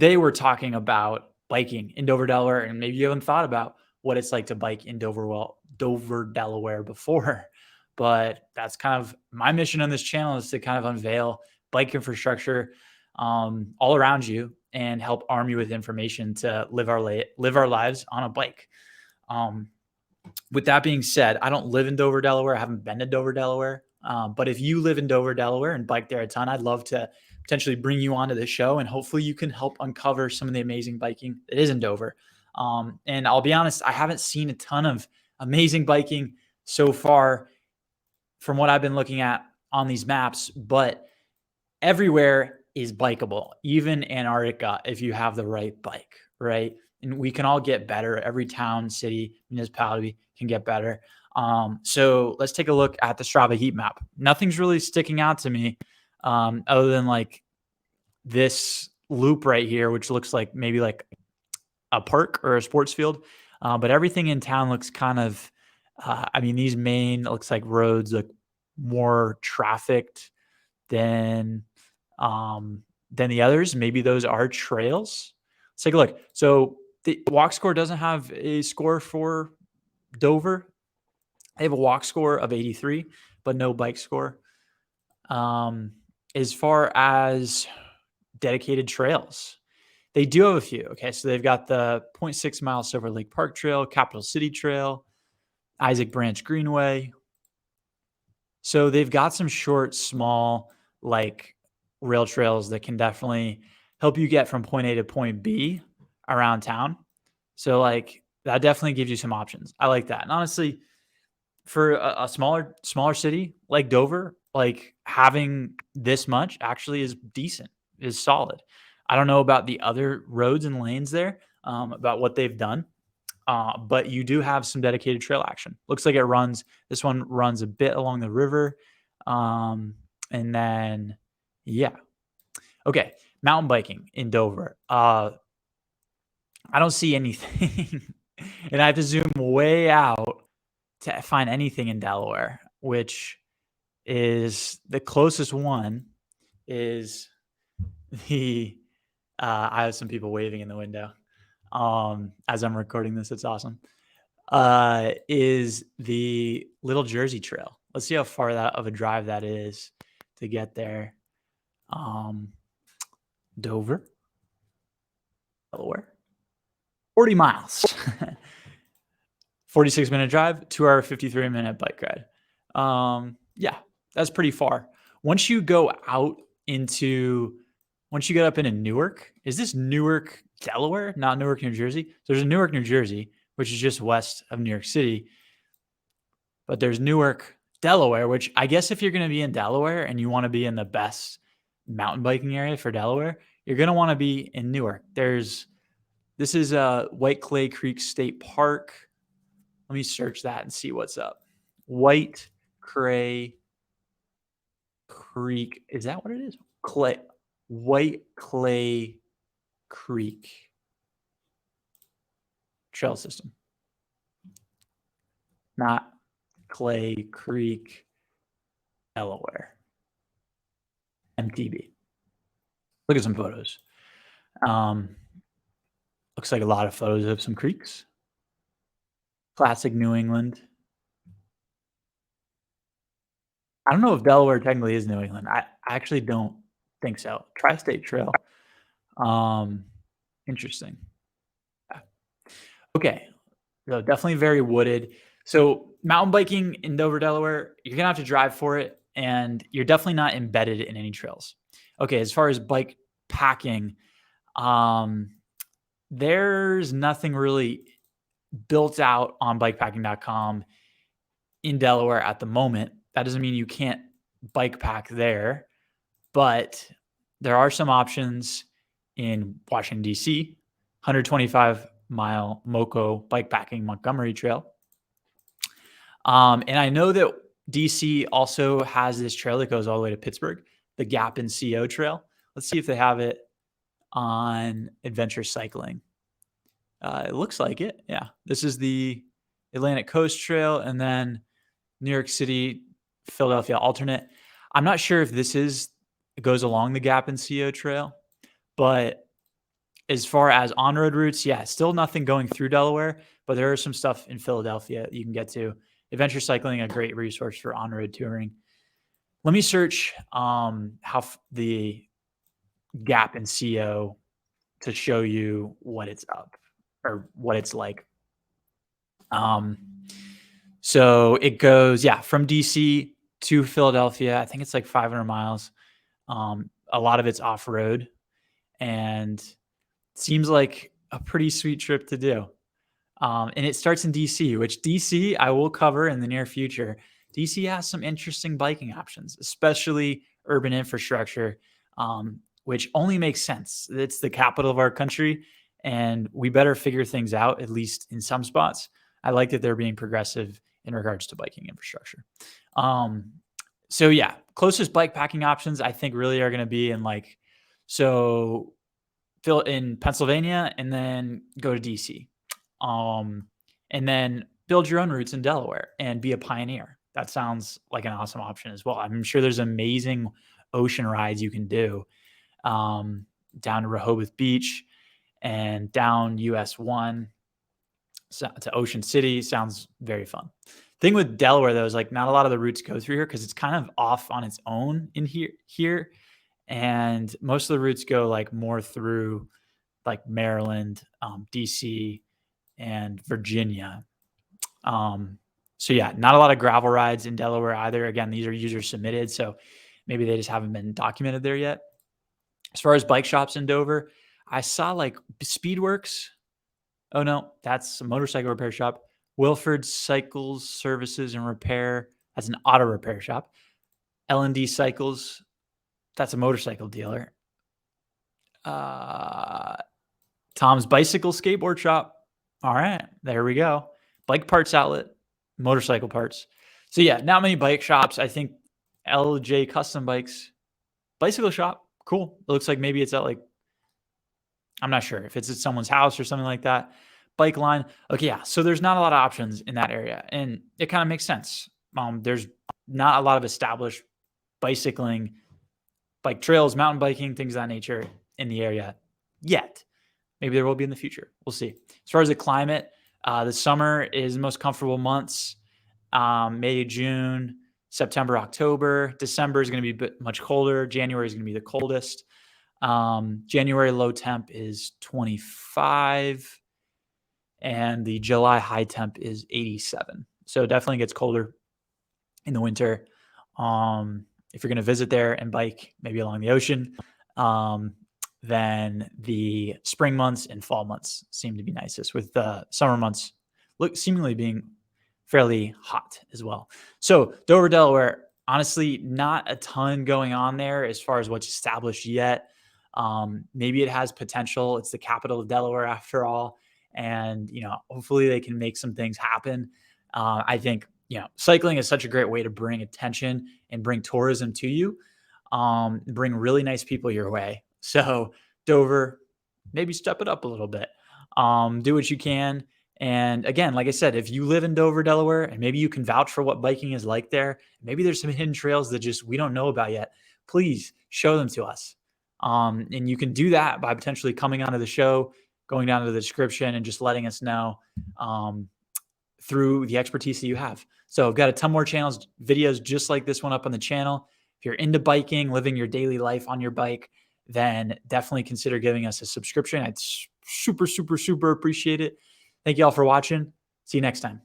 They were talking about biking in Dover, Delaware, and maybe you haven't thought about what it's like to bike in Dover, Delaware before. But that's kind of my mission on this channel, is to kind of unveil bike infrastructure all around you and help arm you with information to live our lives on a bike. With that being said, I don't live in Dover, Delaware. I haven't been to Dover, Delaware. But if you live in Dover, Delaware and bike there a ton, I'd love to potentially bring you onto the show, and hopefully you can help uncover some of the amazing biking that is in Dover. And I'll be honest, I haven't seen a ton of amazing biking so far from what I've been looking at on these maps, but everywhere is bikeable, even Antarctica, if you have the right bike, right? And we can all get better. Every town, city, municipality can get better. So let's take a look at the Strava Heat Map. Nothing's really sticking out to me other than like this loop right here, which looks like maybe like a park or a sports field. But everything in town looks kind of, these main, looks like roads look more trafficked than the others. Maybe those are trails. Let's take a look. So the walk score doesn't have a score for Dover. They have a walk score of 83, but no bike score. As far as dedicated trails, they do have a few. Okay, so they've got the 0.6 mile Silver Lake Park Trail, Capital City Trail, Isaac Branch Greenway. So they've got some short, small, like rail trails that can definitely help you get from point A to point B around town. So like that definitely gives you some options. I like that. And honestly, for a smaller city like Dover, like having this much actually is decent, is solid. I don't know about the other roads and lanes there, about what they've done. But you do have some dedicated trail action. Looks like this one runs a bit along the river. And then, yeah. Okay. Mountain biking in Dover. I don't see anything. And I have to zoom way out to find anything in Delaware, which is the closest one is I have some people waving in the window. As I'm recording this, it's awesome. Is the Little Jersey Trail. Let's see how far of a drive that is to get there. Dover, Delaware, 40 miles, 46-minute drive, 2-hour, 53-minute bike ride. Yeah, that's pretty far. Once you get up into Newark, is this Newark, Delaware, not Newark, New Jersey? So there's a Newark, New Jersey, which is just west of New York City. But there's Newark, Delaware, which I guess if you're going to be in Delaware and you want to be in the best mountain biking area for Delaware, you're going to want to be in Newark. This is White Clay Creek State Park. Let me search that and see what's up. White Clay Creek. Is that what it is? White Clay Creek Trail System. Not Clay Creek, Delaware. MTB. Look at some photos. Looks like a lot of photos of some creeks. Classic New England. I don't know if Delaware technically is New England. I actually don't think so. Tri-State Trail. Interesting. Okay. So definitely very wooded. So mountain biking in Dover, Delaware, you're going to have to drive for it, and you're definitely not embedded in any trails. Okay. As far as bike packing, there's nothing really built out on bikepacking.com in Delaware at the moment. That doesn't mean you can't bike pack there, but there are some options in Washington, D.C., 125-mile Moco bikepacking Montgomery Trail. And I know that D.C. also has this trail that goes all the way to Pittsburgh, the Gap and CO Trail. Let's see if they have it on Adventure Cycling. It looks like it. Yeah. This is the Atlantic Coast Trail, and then New York City, Philadelphia alternate. I'm not sure if it goes along the Gap and CO Trail, but as far as on-road routes, yeah, still nothing going through Delaware, but there is some stuff in Philadelphia you can get to. Adventure cycling, a great resource for on-road touring. Let me search the gap in CO to show you what it's up or what it's like. So it goes, from DC to Philadelphia. I think it's like 500 miles. A lot of it's off-road, and seems like a pretty sweet trip to do. And it starts in DC, which DC I will cover in the near future. DC has some interesting biking options, especially urban infrastructure, which only makes sense. It's the capital of our country, and we better figure things out, at least in some spots. I like that they're being progressive in regards to biking infrastructure. So yeah, closest bike packing options I think really are going to be in in Pennsylvania, and then go to DC. And then build your own routes in Delaware and be a pioneer. That sounds like an awesome option as well. I'm sure there's amazing ocean rides you can do, down to Rehoboth Beach and down US 1 to Ocean City. Sounds very fun. Thing with Delaware, though, is like not a lot of the routes go through here because it's kind of off on its own in here. And most of the routes go like more through like Maryland, DC, and Virginia. So yeah, not a lot of gravel rides in Delaware either. Again, these are user submitted, so maybe they just haven't been documented there yet. As far as bike shops in Dover, I saw like Speedworks. Oh no, that's a motorcycle repair shop. Wilford Cycles Services and Repair. That's an auto repair shop. L&D Cycles. That's a motorcycle dealer. Tom's Bicycle Skateboard Shop. All right, there we go. Bike parts outlet, motorcycle parts. So yeah, not many bike shops. I think LJ Custom Bikes, bicycle shop. Cool. It looks like maybe it's at like, I'm not sure if it's at someone's house or something like that. Bike line. Okay, yeah. So there's not a lot of options in that area, and it kind of makes sense. There's not a lot of established bicycling, bike trails, mountain biking, things of that nature in the area yet. Maybe there will be in the future. We'll see. As far as the climate, the summer is the most comfortable months. May, June, September, October. December is going to be much colder. January is going to be the coldest. January low temp is 25, and the July high temp is 87. So it definitely gets colder in the winter. If you're going to visit there and bike, maybe along the ocean, then the spring months and fall months seem to be nicest, with the summer months seemingly being fairly hot as well. So Dover, Delaware, honestly, not a ton going on there as far as what's established yet. Maybe it has potential. It's the capital of Delaware after all. And, hopefully they can make some things happen. I think, cycling is such a great way to bring attention and bring tourism to you, bring really nice people your way. So Dover, maybe step it up a little bit, do what you can. And again, like I said, if you live in Dover, Delaware, and maybe you can vouch for what biking is like there, maybe there's some hidden trails that we don't know about yet, please show them to us. And you can do that by potentially coming onto the show, going down to the description, and just letting us know through the expertise that you have. So I've got a ton more videos just like this one up on the channel. If you're into biking, living your daily life on your bike, then definitely consider giving us a subscription. I'd super, super, super appreciate it. Thank you all for watching. See you next time.